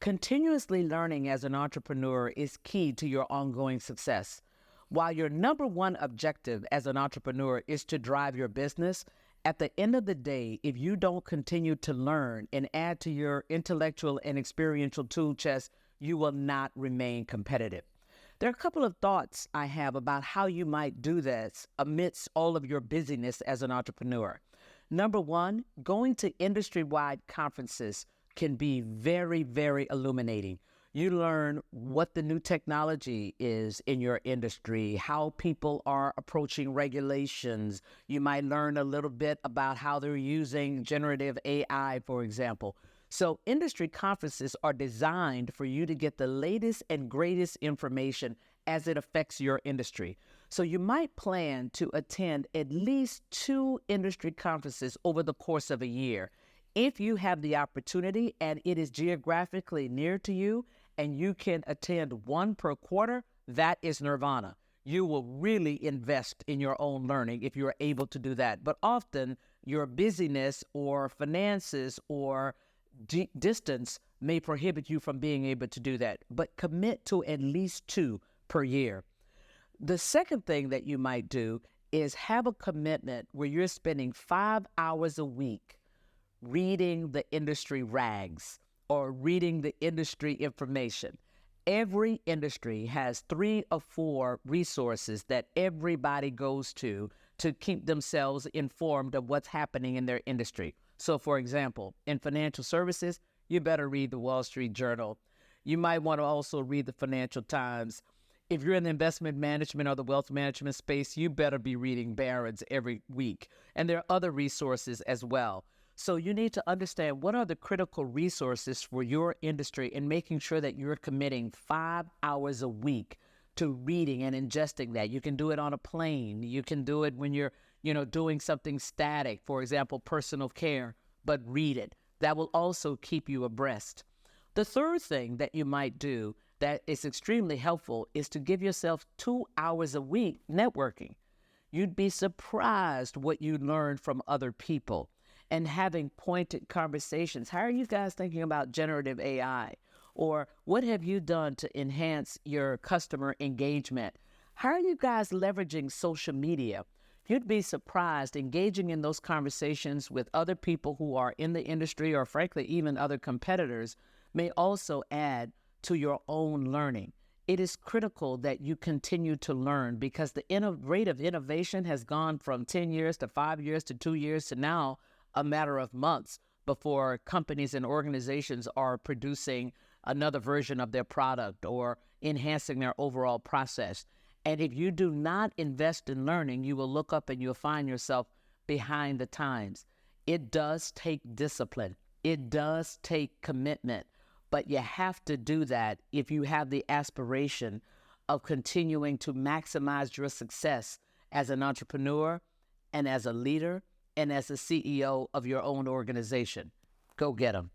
Continuously learning as an entrepreneur is key to your ongoing success. While your number one objective as an entrepreneur is to drive your business, at the end of the day, if you don't continue to learn and add to your intellectual and experiential tool chest, you will not remain competitive. There are a couple of thoughts I have about how you might do this amidst all of your busyness as an entrepreneur. Number one, going to industry-wide conferences can be very, very illuminating. You learn what the new technology is in your industry, how people are approaching regulations. You might learn a little bit about how they're using generative AI, for example. So industry conferences are designed for you to get the latest and greatest information as it affects your industry. So you might plan to attend at least 2 industry conferences over the course of a year. If you have the opportunity and it is geographically near to you and you can attend 1 per quarter, that is nirvana. You will really invest in your own learning if you're able to do that. But often your busyness or finances or distance may prohibit you from being able to do that. But commit to at least 2 per year. The second thing that you might do is have a commitment where you're spending 5 hours a week reading the industry rags or reading the industry information. Every industry has 3 or 4 resources that everybody goes to keep themselves informed of what's happening in their industry. So, for example, in financial services, you better read the Wall Street Journal. You might want to also read the Financial Times. If you're in the investment management or the wealth management space, you better be reading Barron's every week. And there are other resources as well. So you need to understand what are the critical resources for your industry and making sure that you're committing 5 hours a week to reading and ingesting that. You can do it on a plane. You can do it when you're, doing something static, for example, personal care, but read it. That will also keep you abreast. The third thing that you might do that is extremely helpful is to give yourself 2 hours a week networking. You'd be surprised what you learn from other people and having pointed conversations. How are you guys thinking about generative AI? Or what have you done to enhance your customer engagement? How are you guys leveraging social media? You'd be surprised engaging in those conversations with other people who are in the industry or frankly, even other competitors may also add to your own learning. It is critical that you continue to learn because the rate of innovation has gone from 10 years to 5 years to 2 years to now a matter of months before companies and organizations are producing another version of their product or enhancing their overall process. And if you do not invest in learning, you will look up and you'll find yourself behind the times. It does take discipline. It does take commitment. But you have to do that if you have the aspiration of continuing to maximize your success as an entrepreneur and as a leader and as a CEO of your own organization. Go get them.